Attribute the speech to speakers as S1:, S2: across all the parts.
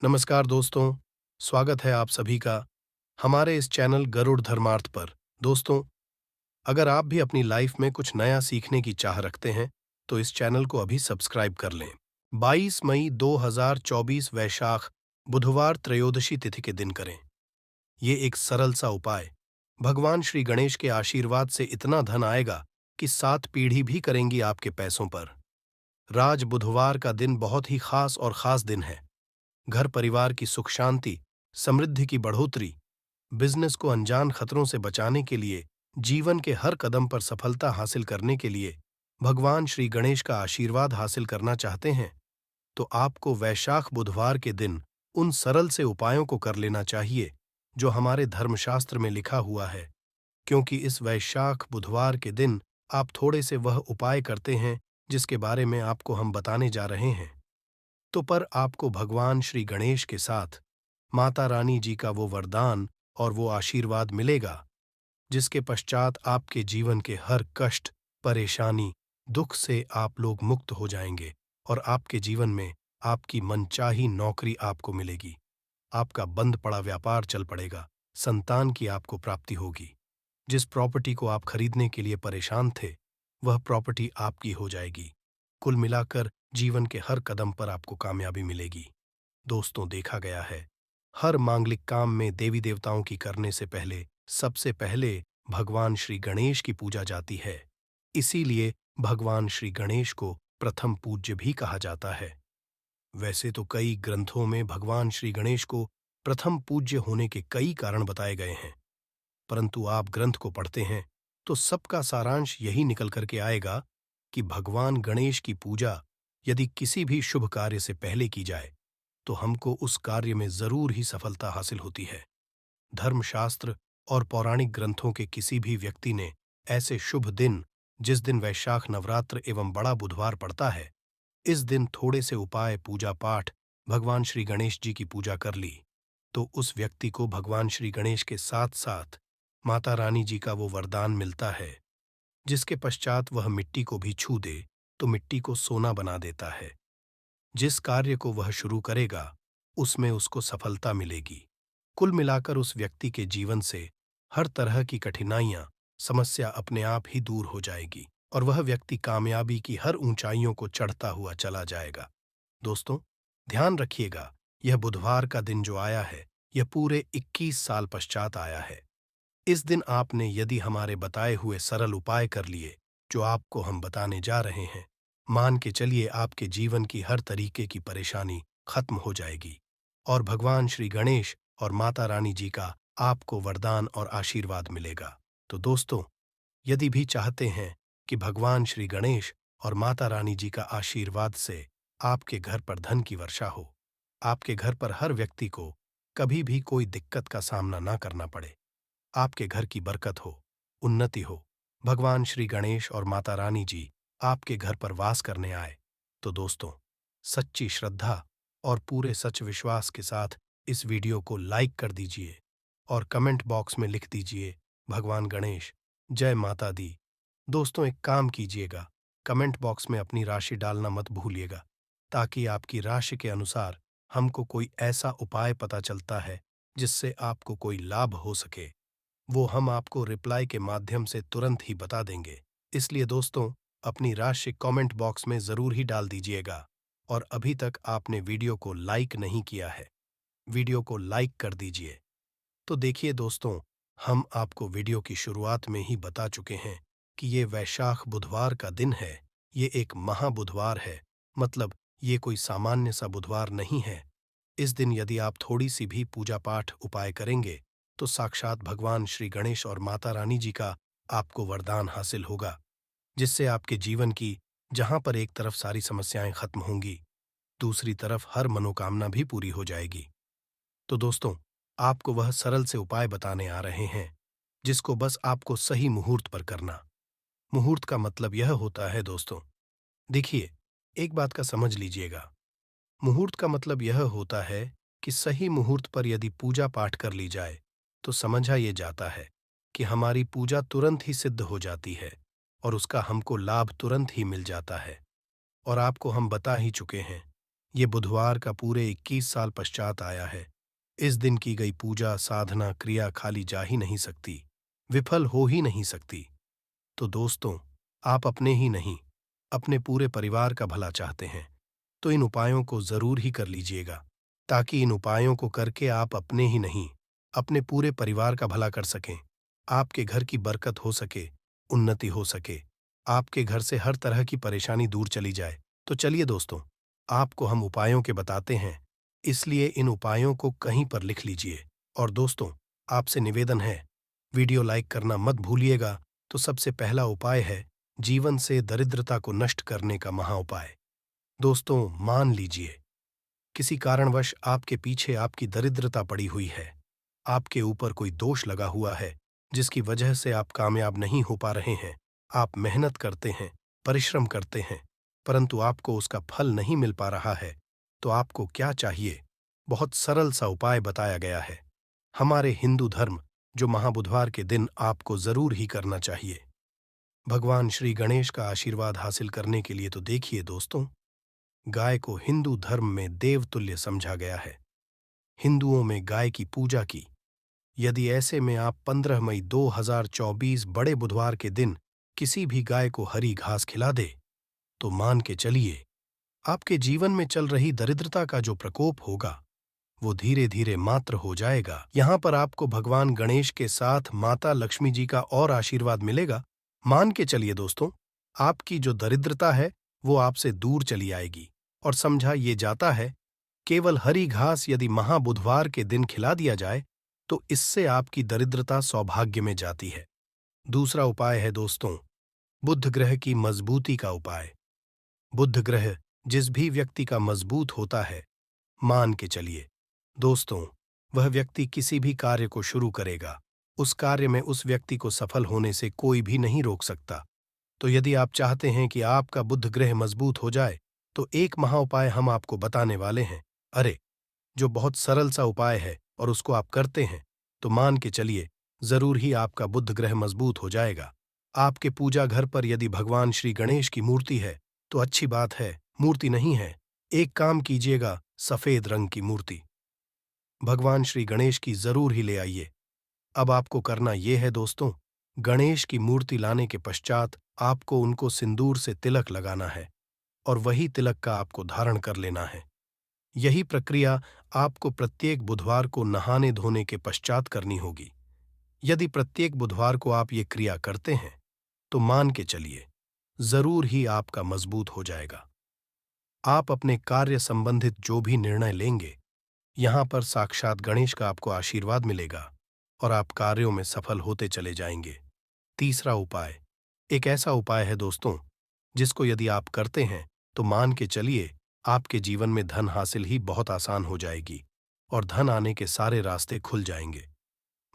S1: नमस्कार दोस्तों, स्वागत है आप सभी का हमारे इस चैनल गरुड़ धर्मार्थ पर। दोस्तों, अगर आप भी अपनी लाइफ में कुछ नया सीखने की चाह रखते हैं, तो इस चैनल को अभी सब्सक्राइब कर लें। 22 मई 2024 वैशाख बुधवार त्रयोदशी तिथि के दिन करें। ये एक सरल सा उपाय भगवान श्री गणेश के आशीर्वाद से इतना धन आएगा कि 7 पीढ़ी भी करेंगी आपके पैसों पर। राज बुधवार का दिन बहुत ही खास दिन है। घर परिवार की सुख शांति, समृद्धि की बढ़ोतरी, बिजनेस को अनजान खतरों से बचाने के लिए, जीवन के हर कदम पर सफलता हासिल करने के लिए भगवान श्री गणेश का आशीर्वाद हासिल करना चाहते हैं, तो आपको वैशाख बुधवार के दिन उन सरल से उपायों को कर लेना चाहिए जो हमारे धर्मशास्त्र में लिखा हुआ है। क्योंकि इस वैशाख बुधवार के दिन आप थोड़े से वह उपाय करते हैं जिसके बारे में आपको हम बताने जा रहे हैं, तो पर आपको भगवान श्री गणेश के साथ माता रानी जी का वो वरदान और वो आशीर्वाद मिलेगा, जिसके पश्चात आपके जीवन के हर कष्ट, परेशानी, दुख से आप लोग मुक्त हो जाएंगे और आपके जीवन में आपकी मनचाही नौकरी आपको मिलेगी। आपका बंद पड़ा व्यापार चल पड़ेगा, संतान की आपको प्राप्ति होगी। जिस प्रॉपर्टी को आप खरीदने के लिए परेशान थे, वह प्रॉपर्टी आपकी हो जाएगी। कुल मिलाकर जीवन के हर कदम पर आपको कामयाबी मिलेगी। दोस्तों, देखा गया है, हर मांगलिक काम में देवी देवताओं की करने से पहले सबसे पहले भगवान श्री गणेश की पूजा जाती है। इसीलिए भगवान श्री गणेश को प्रथम पूज्य भी कहा जाता है। वैसे तो कई ग्रंथों में भगवान श्री गणेश को प्रथम पूज्य होने के कई कारण बताए गए हैं, परंतु आप ग्रंथ को पढ़ते हैं तो सबका सारांश यही निकल करके आएगा कि भगवान गणेश की पूजा यदि किसी भी शुभ कार्य से पहले की जाए तो हमको उस कार्य में जरूर ही सफलता हासिल होती है। धर्मशास्त्र और पौराणिक ग्रंथों के किसी भी व्यक्ति ने ऐसे शुभ दिन, जिस दिन वैशाख नवरात्र एवं बड़ा बुधवार पड़ता है, इस दिन थोड़े से उपाय, पूजा पाठ, भगवान श्री गणेश जी की पूजा कर ली, तो उस व्यक्ति को भगवान श्री गणेश के साथ साथ माता रानी जी का वो वरदान मिलता है, जिसके पश्चात वह मिट्टी को भी छू दे तो मिट्टी को सोना बना देता है। जिस कार्य को वह शुरू करेगा उसमें उसको सफलता मिलेगी। कुल मिलाकर उस व्यक्ति के जीवन से हर तरह की कठिनाइयां, समस्या अपने आप ही दूर हो जाएगी और वह व्यक्ति कामयाबी की हर ऊंचाइयों को चढ़ता हुआ चला जाएगा। दोस्तों, ध्यान रखिएगा, यह बुधवार का दिन जो आया है, यह पूरे 21 साल पश्चात आया है। इस दिन आपने यदि हमारे बताए हुए सरल उपाय कर लिए, जो आपको हम बताने जा रहे हैं, मान के चलिए आपके जीवन की हर तरीके की परेशानी खत्म हो जाएगी और भगवान श्री गणेश और माता रानी जी का आपको वरदान और आशीर्वाद मिलेगा। तो दोस्तों, यदि भी चाहते हैं कि भगवान श्री गणेश और माता रानी जी का आशीर्वाद से आपके घर पर धन की वर्षा हो, आपके घर पर हर व्यक्ति को कभी भी कोई दिक्कत का सामना ना करना पड़े, आपके घर की बरकत हो, उन्नति हो, भगवान श्री गणेश और माता रानी जी आपके घर पर वास करने आए, तो दोस्तों, सच्ची श्रद्धा और पूरे सच विश्वास के साथ इस वीडियो को लाइक कर दीजिए और कमेंट बॉक्स में लिख दीजिए, भगवान गणेश, जय माता दी। दोस्तों, एक काम कीजिएगा, कमेंट बॉक्स में अपनी राशि डालना मत भूलिएगा, ताकि आपकी राशि के अनुसार हमको कोई ऐसा उपाय पता चलता है जिससे आपको कोई लाभ हो सके, वो हम आपको रिप्लाई के माध्यम से तुरंत ही बता देंगे। इसलिए दोस्तों, अपनी राशि कमेंट बॉक्स में जरूर ही डाल दीजिएगा और अभी तक आपने वीडियो को लाइक नहीं किया है, वीडियो को लाइक कर दीजिए। तो देखिए दोस्तों, हम आपको वीडियो की शुरुआत में ही बता चुके हैं कि ये वैशाख बुधवार का दिन है, ये एक महाबुधवार है, मतलब ये कोई सामान्य सा बुधवार नहीं है। इस दिन यदि आप थोड़ी सी भी पूजा पाठ उपाय करेंगे तो साक्षात भगवान श्री गणेश और माता रानी जी का आपको वरदान हासिल होगा, जिससे आपके जीवन की जहां पर एक तरफ सारी समस्याएं खत्म होंगी, दूसरी तरफ हर मनोकामना भी पूरी हो जाएगी। तो दोस्तों, आपको वह सरल से उपाय बताने आ रहे हैं, जिसको बस आपको सही मुहूर्त पर करना। मुहूर्त का मतलब यह होता है दोस्तों, देखिए, एक बात का समझ लीजिएगा, मुहूर्त का मतलब यह होता है कि सही मुहूर्त पर यदि पूजा पाठ कर ली जाए तो समझा ये जाता है कि हमारी पूजा तुरंत ही सिद्ध हो जाती है और उसका हमको लाभ तुरंत ही मिल जाता है। और आपको हम बता ही चुके हैं, ये बुधवार का पूरे 21 साल पश्चात आया है। इस दिन की गई पूजा, साधना, क्रिया खाली जा ही नहीं सकती, विफल हो ही नहीं सकती। तो दोस्तों, आप अपने ही नहीं, अपने पूरे परिवार का भला चाहते हैं, तो इन उपायों को ज़रूर ही कर लीजिएगा, ताकि इन उपायों को करके आप अपने ही नहीं, अपने पूरे परिवार का भला कर सकें, आपके घर की बरकत हो सके, उन्नति हो सके, आपके घर से हर तरह की परेशानी दूर चली जाए। तो चलिए दोस्तों, आपको हम उपायों के बताते हैं, इसलिए इन उपायों को कहीं पर लिख लीजिए। और दोस्तों, आपसे निवेदन है, वीडियो लाइक करना मत भूलिएगा। तो सबसे पहला उपाय है जीवन से दरिद्रता को नष्ट करने का महाउपाय। दोस्तों, मान लीजिए किसी कारणवश आपके पीछे आपकी दरिद्रता पड़ी हुई है, आपके ऊपर कोई दोष लगा हुआ है जिसकी वजह से आप कामयाब नहीं हो पा रहे हैं। आप मेहनत करते हैं, परिश्रम करते हैं, परंतु आपको उसका फल नहीं मिल पा रहा है। तो आपको क्या चाहिए? बहुत सरल सा उपाय बताया गया है हमारे हिंदू धर्म, जो महाबुधवार के दिन आपको जरूर ही करना चाहिए। भगवान श्री गणेश का आशीर्वाद हासिल करने के लिए तो देखिए दोस्तों, गाय को हिंदू धर्म में देवतुल्य समझा गया है। हिंदुओं में गाय की पूजा की। यदि ऐसे में आप 15 मई 2024 बड़े बुधवार के दिन किसी भी गाय को हरी घास खिला दे, तो मान के चलिए आपके जीवन में चल रही दरिद्रता का जो प्रकोप होगा, वो धीरे धीरे मात्र हो जाएगा। यहां पर आपको भगवान गणेश के साथ माता लक्ष्मी जी का और आशीर्वाद मिलेगा। मान के चलिए दोस्तों, आपकी जो दरिद्रता है वो आपसे दूर चली आएगी। और समझा ये जाता है, केवल हरी घास यदि महाबुधवार के दिन खिला दिया जाए तो इससे आपकी दरिद्रता सौभाग्य में जाती है। दूसरा उपाय है दोस्तों, बुध ग्रह की मजबूती का उपाय। बुध ग्रह जिस भी व्यक्ति का मजबूत होता है, मान के चलिए दोस्तों, वह व्यक्ति किसी भी कार्य को शुरू करेगा, उस कार्य में उस व्यक्ति को सफल होने से कोई भी नहीं रोक सकता। तो यदि आप चाहते हैं कि आपका बुध ग्रह मजबूत हो जाए, तो एक महाउपाय हम आपको बताने वाले हैं। अरे, जो बहुत सरल सा उपाय है और उसको आप करते हैं, तो मान के चलिए जरूर ही आपका बुध ग्रह मजबूत हो जाएगा। आपके पूजा घर पर यदि भगवान श्री गणेश की मूर्ति है तो अच्छी बात है, मूर्ति नहीं है, एक काम कीजिएगा, सफेद रंग की मूर्ति भगवान श्री गणेश की जरूर ही ले आइए। अब आपको करना यह है दोस्तों, गणेश की मूर्ति लाने के पश्चात आपको उनको सिंदूर से तिलक लगाना है और वही तिलक का आपको धारण कर लेना है। यही प्रक्रिया आपको प्रत्येक बुधवार को नहाने धोने के पश्चात करनी होगी। यदि प्रत्येक बुधवार को आप ये क्रिया करते हैं, तो मान के चलिए जरूर ही आपका मजबूत हो जाएगा। आप अपने कार्य संबंधित जो भी निर्णय लेंगे, यहां पर साक्षात गणेश का आपको आशीर्वाद मिलेगा और आप कार्यों में सफल होते चले जाएंगे। तीसरा उपाय एक ऐसा उपाय है दोस्तों, जिसको यदि आप करते हैं तो मान के चलिए आपके जीवन में धन हासिल ही बहुत आसान हो जाएगी और धन आने के सारे रास्ते खुल जाएंगे।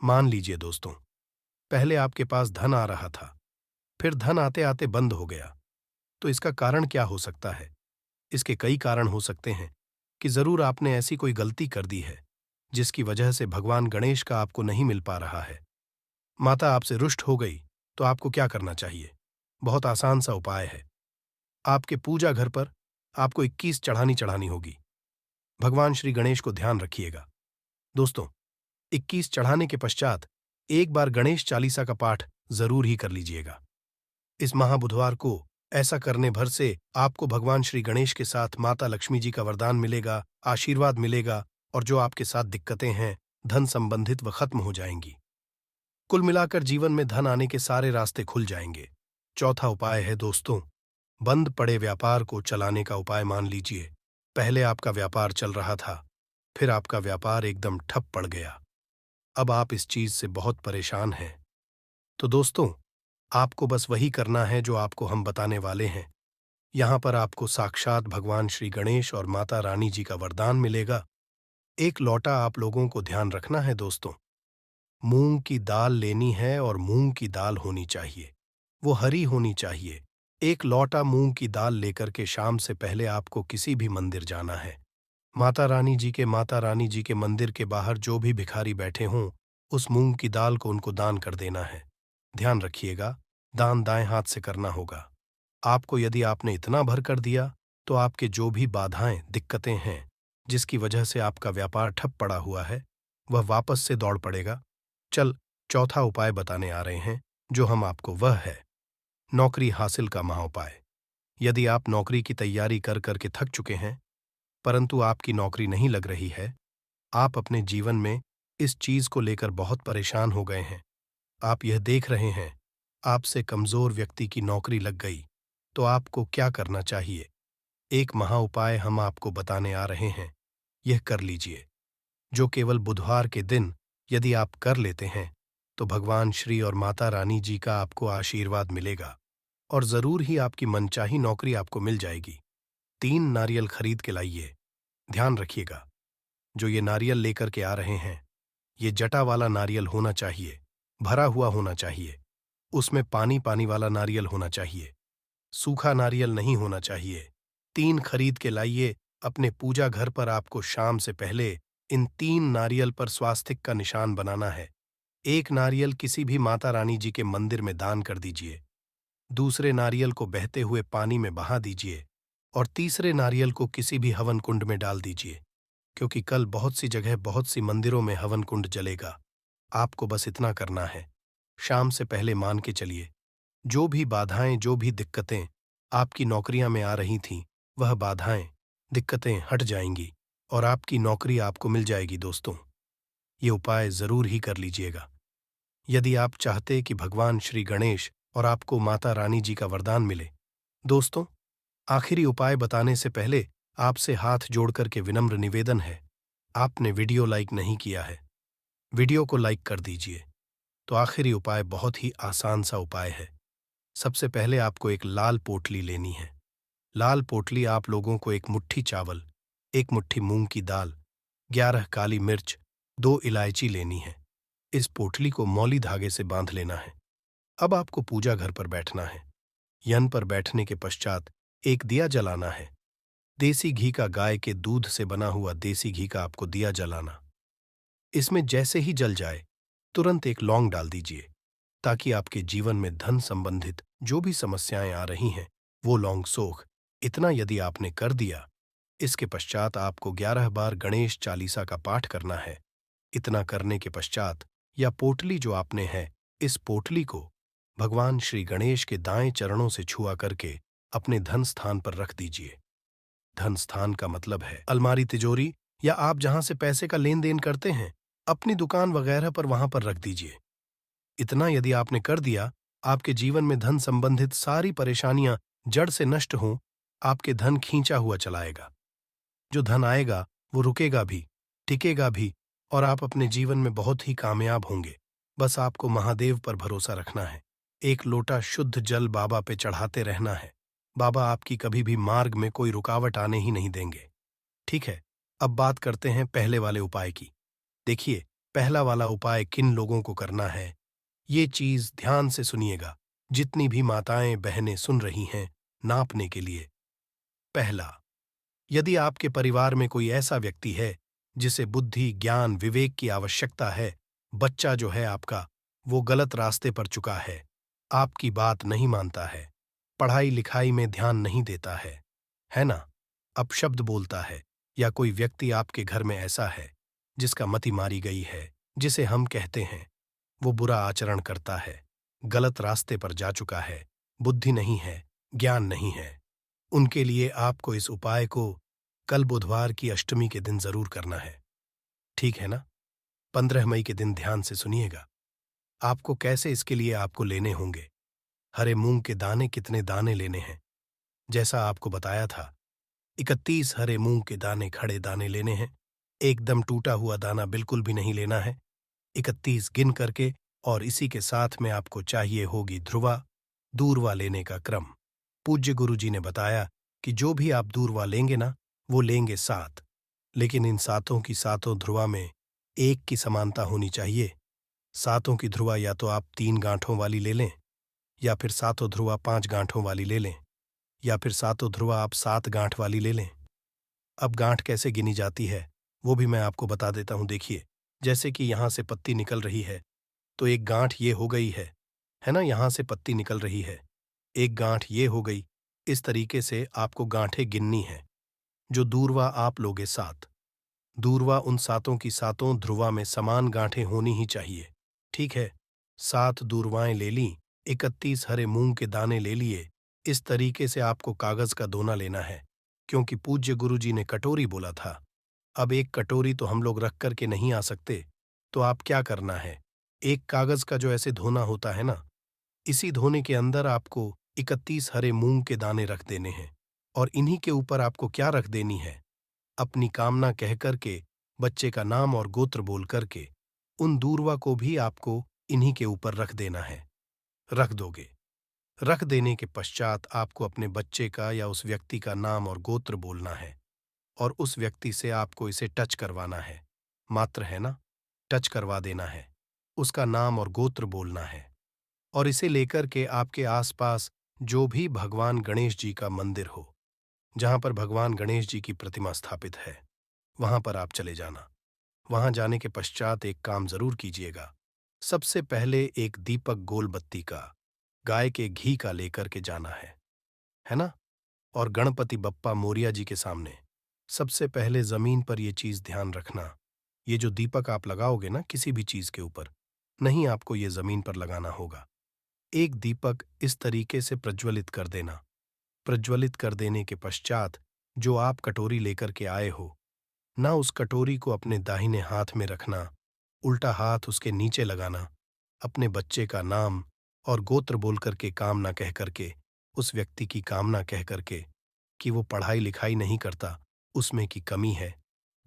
S1: मान लीजिए दोस्तों, पहले आपके पास धन आ रहा था, फिर धन आते आते बंद हो गया। तो इसका कारण क्या हो सकता है? इसके कई कारण हो सकते हैं कि जरूर आपने ऐसी कोई गलती कर दी है जिसकी वजह से भगवान गणेश का आपको नहीं मिल पा रहा है। माता आपसे रुष्ट हो गई, तो आपको क्या करना चाहिए? बहुत आसान सा उपाय है। आपके पूजा घर पर आपको 21 चढ़ानी होगी। भगवान श्री गणेश को ध्यान रखिएगा दोस्तों, 21 चढ़ाने के पश्चात एक बार गणेश चालीसा का पाठ जरूर ही कर लीजिएगा। इस महाबुधवार को ऐसा करने भर से आपको भगवान श्री गणेश के साथ माता लक्ष्मी जी का वरदान मिलेगा, आशीर्वाद मिलेगा और जो आपके साथ दिक्कतें हैं धन संबंधित वह खत्म हो जाएंगी। कुल मिलाकर जीवन में धन आने के सारे रास्ते खुल जाएंगे। चौथा उपाय है दोस्तों, बंद पड़े व्यापार को चलाने का उपाय। मान लीजिए पहले आपका व्यापार चल रहा था, फिर आपका व्यापार एकदम ठप पड़ गया। अब आप इस चीज से बहुत परेशान हैं। तो दोस्तों, आपको बस वही करना है जो आपको हम बताने वाले हैं। यहां पर आपको साक्षात भगवान श्री गणेश और माता रानी जी का वरदान मिलेगा। एक लौटा आप लोगों को ध्यान रखना है दोस्तों, मूंग की दाल लेनी है और मूंग की दाल होनी चाहिए, वो हरी होनी चाहिए। एक लौटा मूंग की दाल लेकर के शाम से पहले आपको किसी भी मंदिर जाना है। माता रानी जी के मंदिर के बाहर जो भी भिखारी बैठे हों, उस मूंग की दाल को उनको दान कर देना है। ध्यान रखिएगा, दान दाएं हाथ से करना होगा। आपको यदि आपने इतना भर कर दिया तो आपके जो भी बाधाएं, दिक्कतें हैं, जिसकी वजह से आपका व्यापार ठप पड़ा हुआ है, वह वापस से दौड़ पड़ेगा। चल, चौथा उपाय बताने आ रहे हैं, जो हम आपको वह है नौकरी हासिल का महाउपाय। यदि आप नौकरी की तैयारी कर करके थक चुके हैं, परंतु आपकी नौकरी नहीं लग रही है, आप अपने जीवन में इस चीज को लेकर बहुत परेशान हो गए हैं, आप यह देख रहे हैं, आपसे कमजोर व्यक्ति की नौकरी लग गई, तो आपको क्या करना चाहिए? एक महाउपाय हम आपको बताने आ रहे हैं, यह कर लीजिए, जो केवल बुधवार के दिन यदि आप कर लेते हैं, तो भगवान श्री और माता रानी जी का आपको आशीर्वाद मिलेगा और जरूर ही आपकी मनचाही नौकरी आपको मिल जाएगी। 3 नारियल खरीद के लाइए। ध्यान रखिएगा, जो ये नारियल लेकर के आ रहे हैं, ये जटा वाला नारियल होना चाहिए, भरा हुआ होना चाहिए, उसमें पानी पानी वाला नारियल होना चाहिए, सूखा नारियल नहीं होना चाहिए। 3 खरीद के लाइए। अपने पूजा घर पर आपको शाम से पहले इन 3 नारियल पर स्वास्तिक का निशान बनाना है। एक नारियल किसी भी माता रानी जी के मंदिर में दान कर दीजिए, दूसरे नारियल को बहते हुए पानी में बहा दीजिए और तीसरे नारियल को किसी भी हवन कुंड में डाल दीजिए, क्योंकि कल बहुत सी जगह बहुत सी मंदिरों में हवन कुंड जलेगा। आपको बस इतना करना है, शाम से पहले मान के चलिए, जो भी बाधाएं, जो भी दिक्कतें आपकी नौकरियां में आ रही थीं, वह बाधाएं, दिक्कतें हट जाएंगी और आपकी नौकरी आपको मिल जाएगी। दोस्तों, ये उपाय जरूर ही कर लीजिएगा। यदि आप चाहते कि भगवान श्री गणेश और आपको माता रानी जी का वरदान मिले। दोस्तों, आखिरी उपाय बताने से पहले आपसे हाथ जोड़कर के विनम्र निवेदन है, आपने वीडियो लाइक नहीं किया है, वीडियो को लाइक कर दीजिए। तो आखिरी उपाय बहुत ही आसान सा उपाय है। सबसे पहले आपको एक लाल पोटली लेनी है। लाल पोटली आप लोगों को 1 मुट्ठी चावल, 1 मुट्ठी मूंग की दाल, 11 काली मिर्च, 2 इलायची लेनी है। इस पोटली को मौली धागे से बांध लेना है। अब आपको पूजा घर पर बैठना है। यन पर बैठने के पश्चात एक दिया जलाना है। देसी घी का, गाय के दूध से बना हुआ देसी घी का आपको दिया जलाना। इसमें जैसे ही जल जाए, तुरंत एक लौंग डाल दीजिए, ताकि आपके जीवन में धन संबंधित जो भी समस्याएं आ रही हैं, वो लौंग सोख। इतना यदि आपने कर दिया, इसके पश्चात आपको 11 बार गणेश चालीसा का पाठ करना है। इतना करने के पश्चात या पोटली जो आपने है, इस पोटली को भगवान श्री गणेश के दाएं चरणों से छुआ करके अपने धन स्थान पर रख दीजिए। धन स्थान का मतलब है अलमारी, तिजोरी या आप जहां से पैसे का लेन देन करते हैं, अपनी दुकान वगैरह पर वहां पर रख दीजिए। इतना यदि आपने कर दिया, आपके जीवन में धन संबंधित सारी परेशानियां जड़ से नष्ट हों, आपके धन खींचा हुआ चलाएगा। जो धन आएगा वो रुकेगा भी, टिकेगा भी और आप अपने जीवन में बहुत ही कामयाब होंगे। बस आपको महादेव पर भरोसा रखना है। 1 लोटा शुद्ध जल बाबा पे चढ़ाते रहना है। बाबा आपकी कभी भी मार्ग में कोई रुकावट आने ही नहीं देंगे। ठीक है, अब बात करते हैं पहले वाले उपाय की। देखिए, पहला वाला उपाय किन लोगों को करना है, ये चीज ध्यान से सुनिएगा। जितनी भी माताएं बहनें सुन रही हैं, नापने के लिए। पहला, यदि आपके परिवार में कोई ऐसा व्यक्ति है जिसे बुद्धि, ज्ञान, विवेक की आवश्यकता है, बच्चा जो है आपका, वो गलत रास्ते पर चुका है, आपकी बात नहीं मानता है, पढ़ाई लिखाई में ध्यान नहीं देता है ना, अपशब्द बोलता है, या कोई व्यक्ति आपके घर में ऐसा है जिसका मति मारी गई है, जिसे हम कहते हैं वो बुरा आचरण करता है, गलत रास्ते पर जा चुका है, बुद्धि नहीं है, ज्ञान नहीं है, उनके लिए आपको इस उपाय को कल बुधवार की अष्टमी के दिन जरूर करना है। ठीक है ना? 15 मई के दिन ध्यान से सुनिएगा। आपको कैसे इसके लिए आपको लेने होंगे। हरे मूंग के दाने कितने दाने लेने हैं? जैसा आपको बताया था, 31 हरे मूंग के दाने, खड़े दाने लेने हैं। एकदम टूटा हुआ दाना बिल्कुल भी नहीं लेना है। 31 गिन करके, और इसी के साथ में आपको चाहिए होगी ध्रुवा, दूर्वा लेने का क्रम। पूज्य गुरु जी ने बताया कि जो भी आप दूर्वा लेंगे ना, वो लेंगे 7, लेकिन इन 7 की 7 ध्रुवा में एक की समानता होनी चाहिए। 7 की ध्रुवा या तो आप 3 गांठों वाली ले लें, या फिर 7 ध्रुवा 5 गांठों वाली ले लें, या फिर 7 ध्रुवा आप 7 गांठ वाली ले लें। अब गांठ कैसे गिनी जाती है वो भी मैं आपको बता देता हूं। देखिए, जैसे कि यहां से पत्ती निकल रही है, तो एक गांठ ये हो गई है ना, यहां से पत्ती निकल रही है, एक गांठ ये हो गई, इस तरीके से आपको गांठें गिननी है। जो दूरवा आप लोगे 7। दूरवा उन सातों की सातों ध्रुवा में समान गांठें होनी ही चाहिए। ठीक है? 7 दूरवाएं ले लीं, 31 हरे मूंग के दाने ले लिए। इस तरीके से आपको कागज का दोना लेना है, क्योंकि पूज्य गुरुजी ने कटोरी बोला था। अब एक कटोरी तो हम लोग रख कर के नहीं आ सकते, तो आप क्या करना है, एक कागज का जो ऐसे धोना होता है ना, इसी धोने के अंदर आपको 31 हरे मूंग के दाने रख देने हैं। और इन्हीं के ऊपर आपको क्या रख देनी है, अपनी कामना कह करके, बच्चे का नाम और गोत्र बोल करके, उन दूरवा को भी आपको इन्हीं के ऊपर रख देना है। रख दोगे। रख देने के पश्चात आपको अपने बच्चे का या उस व्यक्ति का नाम और गोत्र बोलना है, और उस व्यक्ति से आपको इसे टच करवाना है। मात्र है ना, टच करवा देना है, उसका नाम और गोत्र बोलना है। और इसे लेकर के आपके आसपास जो भी भगवान गणेश जी का मंदिर हो, जहां पर भगवान गणेश जी की प्रतिमा स्थापित है, वहां पर आप चले जाना। वहां जाने के पश्चात एक काम जरूर कीजिएगा। सबसे पहले एक दीपक गोल बत्ती का, गाय के घी का लेकर के जाना है ना? और गणपति बप्पा मोरिया जी के सामने सबसे पहले जमीन पर यह चीज ध्यान रखना, ये जो दीपक आप लगाओगे ना किसी भी चीज के ऊपर, नहीं, आपको ये जमीन पर लगाना होगा। एक दीपक इस तरीके से प्रज्वलित कर देना। प्रज्वलित कर देने के पश्चात जो आप कटोरी लेकर के आए हो ना, उस कटोरी को अपने दाहिने हाथ में रखना, उल्टा हाथ उसके नीचे लगाना, अपने बच्चे का नाम और गोत्र बोल करके, कामना कह करके, उस व्यक्ति की कामना कह करके कि वो पढ़ाई लिखाई नहीं करता, उसमें की कमी है,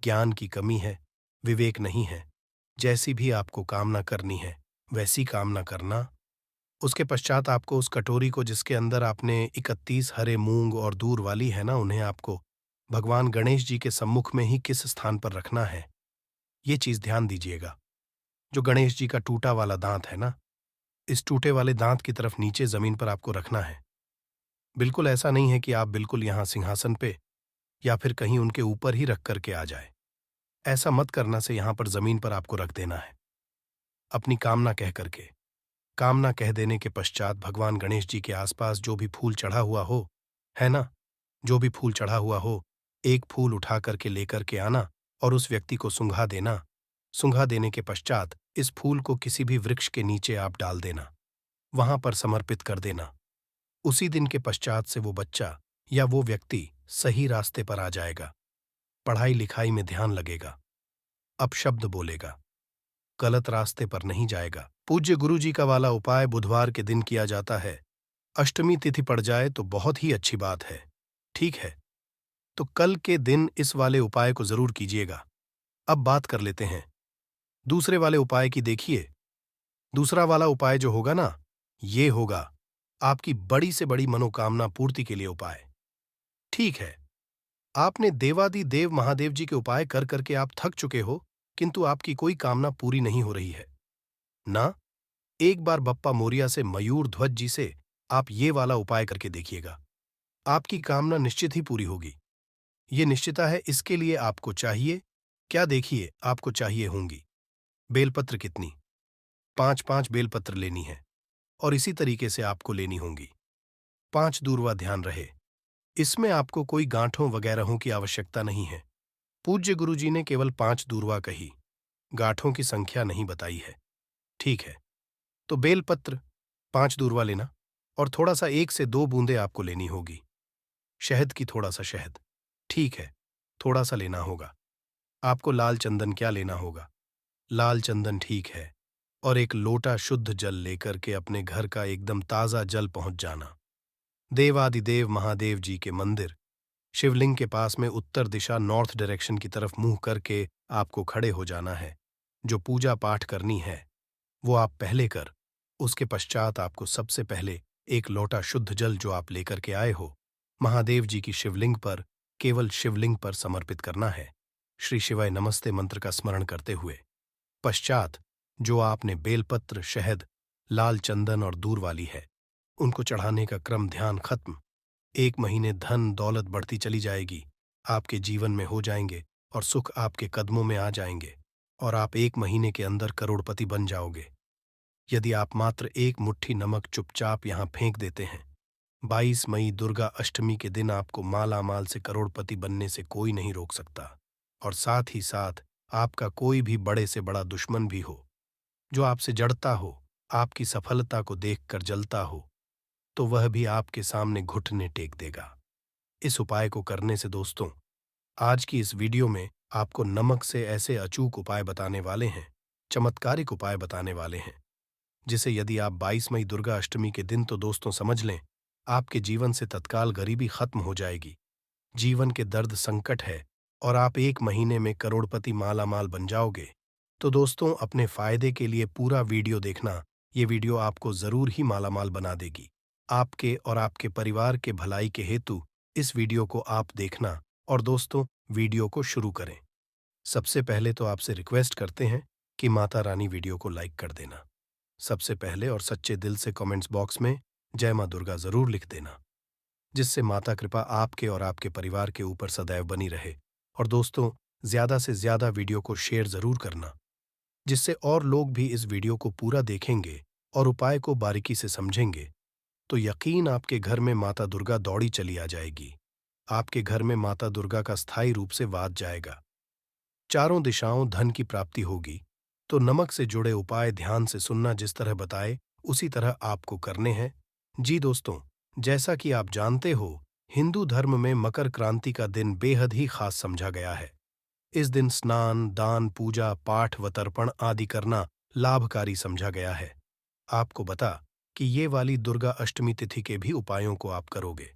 S1: ज्ञान की कमी है, विवेक नहीं है, जैसी भी आपको कामना करनी है वैसी कामना करना। उसके पश्चात आपको उस कटोरी को, जिसके अंदर आपने 31 हरे मूंग और दूर वाली है ना, उन्हें आपको भगवान गणेश जी के सम्मुख में ही किस स्थान पर रखना है, ये चीज ध्यान दीजिएगा। जो गणेश जी का टूटा वाला दांत है ना, इस टूटे वाले दांत की तरफ नीचे जमीन पर आपको रखना है। बिल्कुल ऐसा नहीं है कि आप बिल्कुल यहां सिंहासन पे या फिर कहीं उनके ऊपर ही रख करके आ जाए। ऐसा मत करना, से यहां पर जमीन पर आपको रख देना है, अपनी कामना कह करके। कामना कह देने के पश्चात भगवान गणेश जी के आसपास जो भी फूल चढ़ा हुआ हो, है ना, जो भी फूल चढ़ा हुआ हो, एक फूल उठा करके लेकर के आना और उस व्यक्ति को सूंघा देना। सूंघा देने के पश्चात इस फूल को किसी भी वृक्ष के नीचे आप डाल देना, वहां पर समर्पित कर देना। उसी दिन के पश्चात से वो बच्चा या वो व्यक्ति सही रास्ते पर आ जाएगा, पढ़ाई लिखाई में ध्यान लगेगा, अपशब्द बोलेगा, गलत रास्ते पर नहीं जाएगा। पूज्य गुरु जी का वाला उपाय बुधवार के दिन किया जाता है। अष्टमी तिथि पड़ जाए तो बहुत ही अच्छी बात है। ठीक है, तो कल के दिन इस वाले उपाय को जरूर कीजिएगा। अब बात कर लेते हैं दूसरे वाले उपाय की। देखिए, दूसरा वाला उपाय जो होगा ना, ये होगा आपकी बड़ी से बड़ी मनोकामना पूर्ति के लिए उपाय। ठीक है, आपने देवादि देव महादेव जी के उपाय कर करके आप थक चुके हो, किंतु आपकी कोई कामना पूरी नहीं हो रही है ना। एक बार बप्पा मोरिया से, मयूर ध्वज जी से आप ये वाला उपाय करके देखिएगा, आपकी कामना निश्चित ही पूरी होगी। ये निश्चिता है। इसके लिए आपको चाहिए क्या, देखिए, आपको चाहिए होंगी बेलपत्र कितनी, 5-5 बेलपत्र लेनी है, और इसी तरीके से आपको लेनी होंगी 5 दूरवा। ध्यान रहे, इसमें आपको कोई गांठों वगैरहों की आवश्यकता नहीं है। पूज्य गुरुजी ने केवल 5 दूरवा कही, गांठों की संख्या नहीं बताई है। ठीक है, तो बेलपत्र 5 दूरवा लेना, और थोड़ा सा 1 से 2 बूंदे आपको लेनी होगी शहद की, थोड़ा सा शहद। ठीक है, थोड़ा सा लेना होगा। आपको लाल चंदन क्या लेना होगा, लाल चंदन, ठीक है। और एक लोटा शुद्ध जल लेकर के अपने घर का एकदम ताजा जल पहुंच जाना। देवादिदेव महादेव जी के मंदिर शिवलिंग के पास में उत्तर दिशा, नॉर्थ डायरेक्शन की तरफ मुंह करके आपको खड़े हो जाना है। जो पूजा पाठ करनी है वो आप पहले कर, उसके पश्चात आपको सबसे पहले एक लोटा शुद्ध जल जो आप लेकर के आए हो, महादेव जी की शिवलिंग पर, केवल शिवलिंग पर समर्पित करना है, श्री शिवाय नमस्ते मंत्र का स्मरण करते हुए। पश्चात जो आपने बेलपत्र, शहद, लाल चंदन और दूर वाली है, उनको चढ़ाने का क्रम ध्यान खत्म। 1 महीने धन दौलत बढ़ती चली जाएगी, आपके जीवन में हो जाएंगे, और सुख आपके कदमों में आ जाएंगे, और आप 1 महीने के अंदर करोड़पति बन जाओगे। यदि आप मात्र 1 मुट्ठी नमक चुपचाप यहां फेंक देते हैं, 22 मई दुर्गा अष्टमी के दिन आपको माला माल से करोड़पति बनने से कोई नहीं रोक सकता। और साथ ही साथ आपका कोई भी बड़े से बड़ा दुश्मन भी हो, जो आपसे जड़ता हो, आपकी सफलता को देखकर जलता हो, तो वह भी आपके सामने घुटने टेक देगा। इस उपाय को करने से दोस्तों, आज की इस वीडियो में आपको नमक से ऐसे अचूक उपाय बताने वाले हैं, चमत्कारिक उपाय बताने वाले हैं, जिसे यदि आप 22 मई दुर्गा अष्टमी के दिन तो दोस्तों समझ लें, आपके जीवन से तत्काल गरीबी खत्म हो जाएगी। जीवन के दर्द संकट है और आप 1 महीने में करोड़पति माला माल बन जाओगे। तो दोस्तों, अपने फायदे के लिए पूरा वीडियो देखना। ये वीडियो आपको जरूर ही माला माल बना देगी। आपके और आपके परिवार के भलाई के हेतु इस वीडियो को आप देखना। और दोस्तों, वीडियो को शुरू करें। सबसे पहले तो आपसे रिक्वेस्ट करते हैं कि माता रानी वीडियो को लाइक कर देना। सबसे पहले और सच्चे दिल से कमेंट्स बॉक्स में जय मां दुर्गा जरूर लिख देना, जिससे माता कृपा आपके और आपके परिवार के ऊपर सदैव बनी रहे। और दोस्तों, ज्यादा से ज्यादा वीडियो को शेयर जरूर करना, जिससे और लोग भी इस वीडियो को पूरा देखेंगे और उपाय को बारीकी से समझेंगे, तो यकीन आपके घर में माता दुर्गा दौड़ी चली आ जाएगी। आपके घर में माता दुर्गा का स्थायी रूप से वास जाएगा। चारों दिशाओं धन की प्राप्ति होगी। तो नमक से जुड़े उपाय ध्यान से सुनना, जिस तरह बताए उसी तरह आपको करने हैं। जी दोस्तों, जैसा कि आप जानते हो, हिंदू धर्म में मकर क्रांति का दिन बेहद ही खास समझा गया है। इस दिन स्नान, दान, पूजा पाठ व तर्पण आदि करना लाभकारी समझा गया है। आपको बता कि ये वाली दुर्गा अष्टमी तिथि के भी उपायों को आप करोगे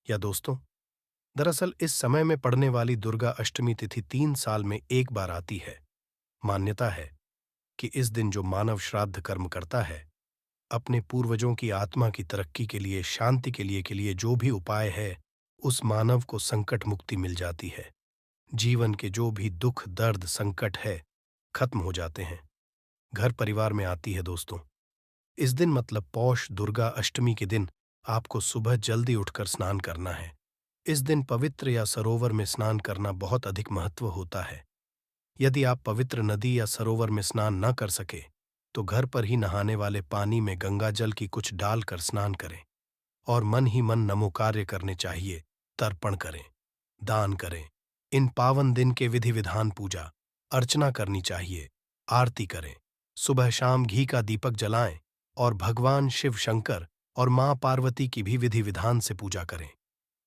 S1: या दोस्तों? दरअसल इस समय में पड़ने वाली दुर्गा अष्टमी तिथि 3 साल में एक बार आती है। मान्यता है कि इस दिन जो मानव श्राद्ध कर्म करता है, अपने पूर्वजों की आत्मा की तरक्की के लिए, शांति के लिए जो भी उपाय है, उस मानव को संकट मुक्ति मिल जाती है। जीवन के जो भी दुख, दर्द, संकट है, खत्म हो जाते हैं। घर परिवार में आती है दोस्तों। इस दिन मतलब पौष दुर्गा अष्टमी के दिन आपको सुबह जल्दी उठकर स्नान करना है। इस दिन पवित्र या सरोवर में स्नान करना बहुत अधिक महत्व होता है। यदि आप पवित्र नदी या सरोवर में स्नान न कर सके, तो घर पर ही नहाने वाले पानी में गंगा जल की कुछ डालकर स्नान करें और मन ही मन नमो कार्य करने चाहिए, तर्पण करें, दान करें। इन पावन दिन के विधि विधान पूजा अर्चना करनी चाहिए, आरती करें, सुबह शाम घी का दीपक जलाएं और भगवान शिव शंकर और मां पार्वती की भी विधि विधान से पूजा करें।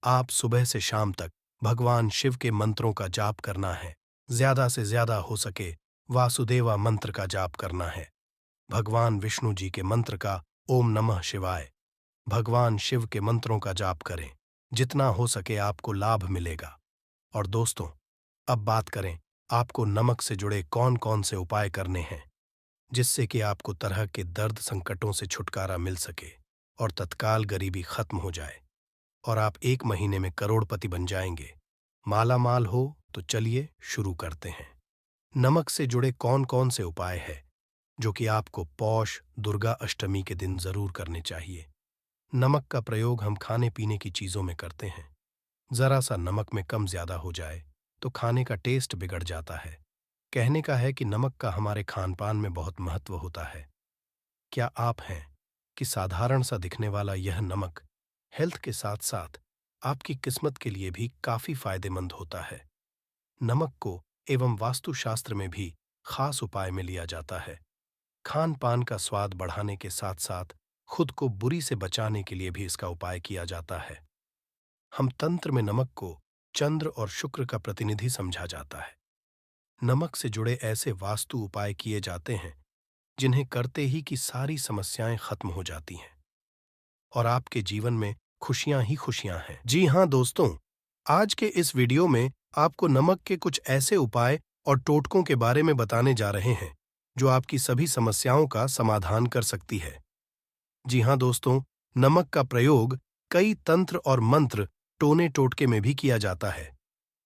S1: आप सुबह से शाम तक भगवान शिव के मंत्रों का जाप करना है। ज्यादा से ज्यादा हो सके वासुदेवा मंत्र का जाप करना है। भगवान विष्णु जी के मंत्र का ओम नमः शिवाय, भगवान शिव के मंत्रों का जाप करें। जितना हो सके आपको लाभ मिलेगा। और दोस्तों, अब बात करें आपको नमक से जुड़े कौन कौन से उपाय करने हैं, जिससे कि आपको तरह के दर्द संकटों से छुटकारा मिल सके और तत्काल गरीबी खत्म हो जाए और आप 1 महीने में करोड़पति बन जाएंगे, माला माल हो। तो चलिए शुरू करते हैं। नमक से जुड़े कौन कौन से उपाय हैं जो कि आपको पौष दुर्गा अष्टमी के दिन जरूर करने चाहिए। नमक का प्रयोग हम खाने पीने की चीजों में करते हैं। जरा सा नमक में कम ज्यादा हो जाए तो खाने का टेस्ट बिगड़ जाता है। कहने का है कि नमक का हमारे खान पान में बहुत महत्व होता है। क्या आप हैं कि साधारण सा दिखने वाला यह नमक हेल्थ के साथ साथ आपकी किस्मत के लिए भी काफी फायदेमंद होता है। नमक को एवं वास्तुशास्त्र में भी खास उपाय में लिया जाता है। खान पान का स्वाद बढ़ाने के साथ साथ खुद को बुरी से बचाने के लिए भी इसका उपाय किया जाता है। हम तंत्र में नमक को चंद्र और शुक्र का प्रतिनिधि समझा जाता है। नमक से जुड़े ऐसे वास्तु उपाय किए जाते हैं जिन्हें करते ही की सारी समस्याएं खत्म हो जाती हैं और आपके जीवन में खुशियां ही खुशियां हैं। जी हां दोस्तों, आज के इस वीडियो में आपको नमक के कुछ ऐसे उपाय और टोटकों के बारे में बताने जा रहे हैं जो आपकी सभी समस्याओं का समाधान कर सकती है। जी हां दोस्तों, नमक का प्रयोग कई तंत्र और मंत्र, टोने टोटके में भी किया जाता है।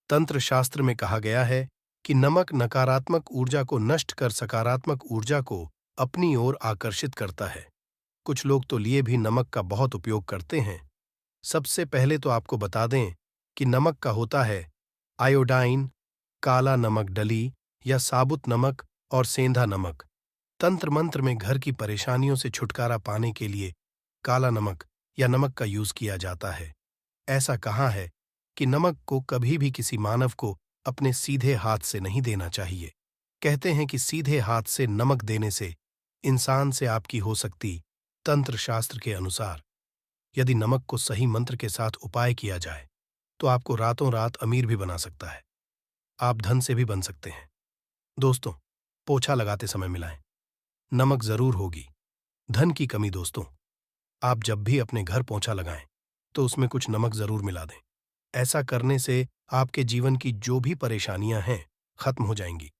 S1: तंत्र शास्त्र में कहा गया है कि नमक नकारात्मक ऊर्जा को नष्ट कर सकारात्मक ऊर्जा को अपनी ओर आकर्षित करता है। कुछ लोग तो लिए भी नमक का बहुत उपयोग करते हैं। सबसे पहले तो आपको बता दें कि नमक का होता है आयोडाइन, काला नमक डली या साबुत नमक और सेंधा नमक। तंत्र मंत्र में घर की परेशानियों से छुटकारा पाने के लिए काला नमक या नमक का यूज किया जाता है। ऐसा कहा है कि नमक को कभी भी किसी मानव को अपने सीधे हाथ से नहीं देना चाहिए। कहते हैं कि सीधे हाथ से नमक देने से इंसान से आपकी हो सकती तंत्र शास्त्र के अनुसार यदि नमक को सही मंत्र के साथ उपाय किया जाए तो आपको रातों रात अमीर भी बना सकता है। आप धन से भी बन सकते हैं। दोस्तों, पोछा लगाते समय मिलाएं। नमक जरूर होगी। धन की कमी दोस्तों, आप जब भी अपने घर पोछा लगाएं तो उसमें कुछ नमक जरूर मिला दें। ऐसा करने से आपके जीवन की जो भी परेशानियां हैं खत्म हो जाएंगी।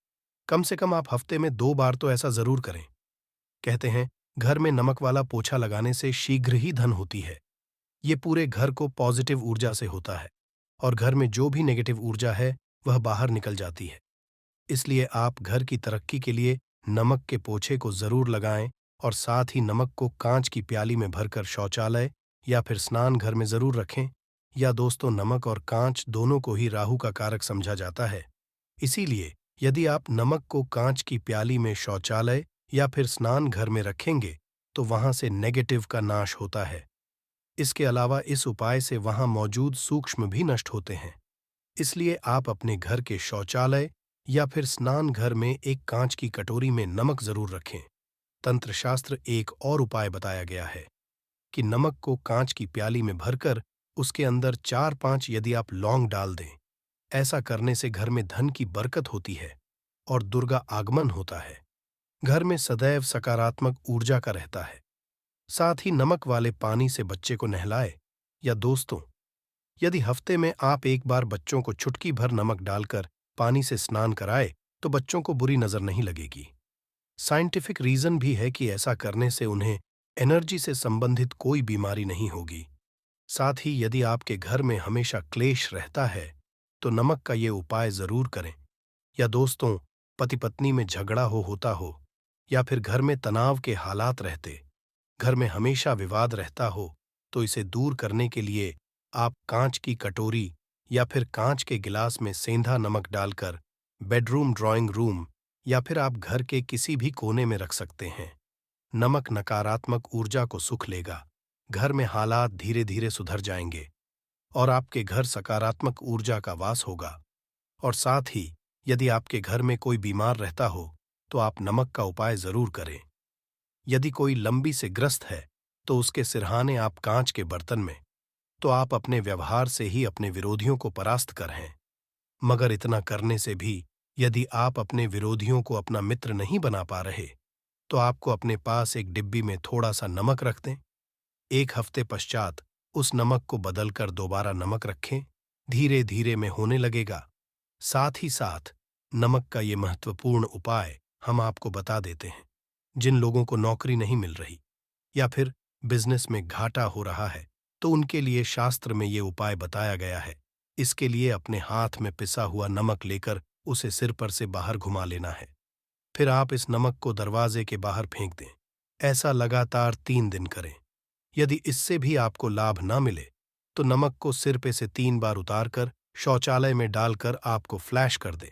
S1: कम से कम आप हफ्ते में 2 बार तो ऐसा जरूर करें। कहते हैं घर में नमक वाला पोछा लगाने से शीघ्र ही धन होती है। ये पूरे घर को पॉजिटिव ऊर्जा से होता है और घर में जो भी नेगेटिव ऊर्जा है वह बाहर निकल जाती है। इसलिए आप घर की तरक्की के लिए नमक के पोछे को जरूर लगाएं और साथ ही नमक को कांच की प्याली में भरकर शौचालय या फिर स्नान घर में जरूर रखें। या दोस्तों, नमक और कांच दोनों को ही राहु का कारक समझा जाता है। इसीलिए यदि आप नमक को कांच की प्याली में शौचालय या फिर स्नान घर में रखेंगे तो वहां से नेगेटिव का नाश होता है। इसके अलावा इस उपाय से वहां मौजूद सूक्ष्म भी नष्ट होते हैं। इसलिए आप अपने घर के शौचालय या फिर स्नान घर में एक कांच की कटोरी में नमक जरूर रखें। तंत्र शास्त्र एक और उपाय बताया गया है कि नमक को कांच की प्याली में भरकर उसके अंदर 4-5 यदि आप लौंग डाल दें। ऐसा करने से घर में धन की बरकत होती है और दुर्गा आगमन होता है। घर में सदैव सकारात्मक ऊर्जा का रहता है। साथ ही नमक वाले पानी से बच्चे को नहलाए। या दोस्तों, यदि हफ्ते में आप एक बार बच्चों को चुटकी भर नमक डालकर पानी से स्नान कराए तो बच्चों को बुरी नजर नहीं लगेगी। साइंटिफिक रीजन भी है कि ऐसा करने से उन्हें एनर्जी से संबंधित कोई बीमारी नहीं होगी। साथ ही यदि आपके घर में हमेशा क्लेश रहता है तो नमक का ये उपाय जरूर करें। या दोस्तों, पति पत्नी में झगड़ा होता हो या फिर घर में तनाव के हालात रहते, घर में हमेशा विवाद रहता हो, तो इसे दूर करने के लिए आप कांच की कटोरी या फिर कांच के गिलास में सेंधा नमक डालकर बेडरूम, ड्राइंग रूम या फिर आप घर के किसी भी कोने में रख सकते हैं। नमक नकारात्मक ऊर्जा को सुख लेगा। घर में हालात धीरे धीरे सुधर जाएंगे और आपके घर सकारात्मक ऊर्जा का वास होगा। और साथ ही यदि आपके घर में कोई बीमार रहता हो तो आप नमक का उपाय जरूर करें। यदि कोई लंबी से ग्रस्त है तो उसके सिरहाने आप कांच के बर्तन में, तो आप अपने व्यवहार से ही अपने विरोधियों को परास्त कर हैं। मगर इतना करने से भी यदि आप अपने विरोधियों को अपना मित्र नहीं बना पा रहे तो आपको अपने पास एक डिब्बी में थोड़ा सा नमक रख दें। 1 हफ्ते पश्चात उस नमक को बदलकर दोबारा नमक रखें। धीरे धीरे में होने लगेगा। साथ ही साथ नमक का ये महत्वपूर्ण उपाय हम आपको बता देते हैं। जिन लोगों को नौकरी नहीं मिल रही या फिर बिजनेस में घाटा हो रहा है तो उनके लिए शास्त्र में ये उपाय बताया गया है। इसके लिए अपने हाथ में पिसा हुआ नमक लेकर उसे सिर पर से बाहर घुमा लेना है। फिर आप इस नमक को दरवाजे के बाहर फेंक दें। ऐसा लगातार 3 दिन करें। यदि इससे भी आपको लाभ ना मिले तो नमक को सिर पे से 3 बार उतारकर शौचालय में डालकर आपको फ्लैश कर दें।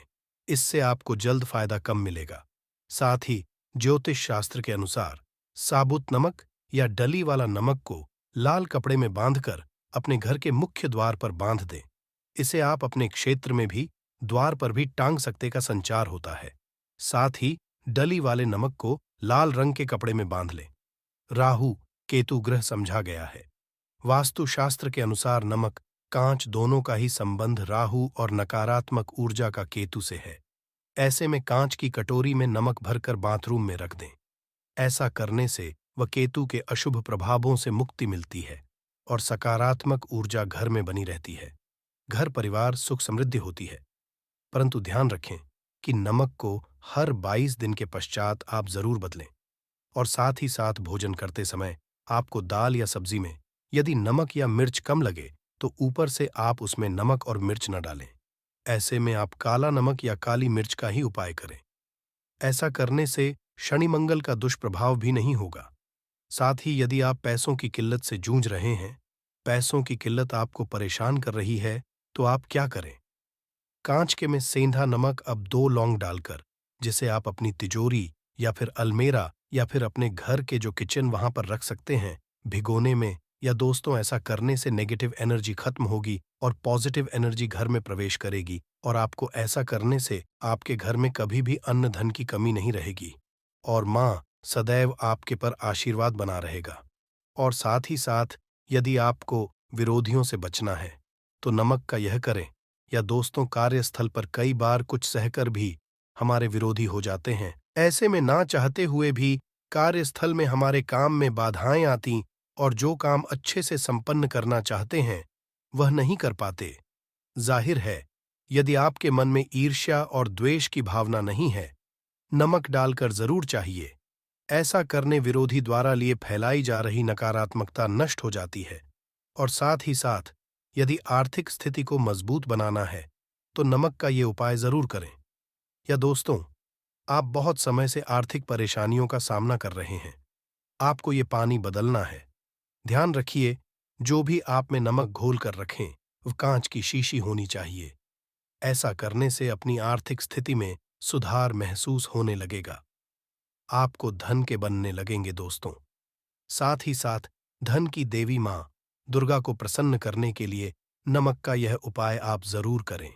S1: इससे आपको जल्द फायदा कम मिलेगा। साथ ही ज्योतिष शास्त्र के अनुसार साबुत नमक या डली वाला नमक को लाल कपड़े में बांधकर अपने घर के मुख्य द्वार पर बांध दें। इसे आप अपने क्षेत्र में भी द्वार पर भी टांग सकते का संचार होता है। साथ ही डली वाले नमक को लाल रंग के कपड़े में बांध लें। राहु केतु ग्रह समझा गया है। वास्तु शास्त्र के अनुसार नमक कांच दोनों का ही संबंध राहु और नकारात्मक ऊर्जा का केतु से है। ऐसे में कांच की कटोरी में नमक भरकर बाथरूम में रख दें। ऐसा करने से वह केतु के अशुभ प्रभावों से मुक्ति मिलती है और सकारात्मक ऊर्जा घर में बनी रहती है। घर परिवार सुख समृद्धि होती है। परंतु ध्यान रखें कि नमक को हर 22 दिन के पश्चात आप जरूर बदलें। और साथ ही साथ भोजन करते समय आपको दाल या सब्जी में यदि नमक या मिर्च कम लगे तो ऊपर से आप उसमें नमक और मिर्च न डालें। ऐसे में आप काला नमक या काली मिर्च का ही उपाय करें। ऐसा करने से शनि मंगल का दुष्प्रभाव भी नहीं होगा। साथ ही यदि आप पैसों की किल्लत से जूझ रहे हैं, पैसों की किल्लत आपको परेशान कर रही है, तो आप क्या करें? कांच के में सेंधा नमक अब 2 लौंग डालकर, जिसे आप अपनी तिजोरी या फिर अलमेरा या फिर अपने घर के जो किचन वहां पर रख सकते हैं, भिगोने में या दोस्तों, ऐसा करने से नेगेटिव एनर्जी खत्म होगी और पॉजिटिव एनर्जी घर में प्रवेश करेगी, और आपको ऐसा करने से आपके घर में कभी भी अन्न धन की कमी नहीं रहेगी और माँ सदैव आपके पर आशीर्वाद बना रहेगा। और साथ ही साथ, यदि आपको विरोधियों से बचना है तो नमक का यह करें। या दोस्तों, कार्यस्थल पर कई बार कुछ सहकर भी हमारे विरोधी हो जाते हैं। ऐसे में ना चाहते हुए भी कार्यस्थल में हमारे काम में बाधाएं आती और जो काम अच्छे से संपन्न करना चाहते हैं वह नहीं कर पाते। जाहिर है, यदि आपके मन में ईर्ष्या और द्वेष की भावना नहीं है, नमक डालकर जरूर चाहिए। ऐसा करने विरोधी द्वारा लिए फैलाई जा रही नकारात्मकता नष्ट हो जाती है। और साथ ही साथ, यदि आर्थिक स्थिति को मजबूत बनाना है तो नमक का ये उपाय जरूर करें। या दोस्तों, आप बहुत समय से आर्थिक परेशानियों का सामना कर रहे हैं, आपको ये पानी बदलना है। ध्यान रखिए, जो भी आप में नमक घोल कर रखें वह कांच की शीशी होनी चाहिए। ऐसा करने से अपनी आर्थिक स्थिति में सुधार महसूस होने लगेगा। आपको धन के बनने लगेंगे दोस्तों। साथ ही साथ, धन की देवी मां दुर्गा को प्रसन्न करने के लिए नमक का यह उपाय आप जरूर करें।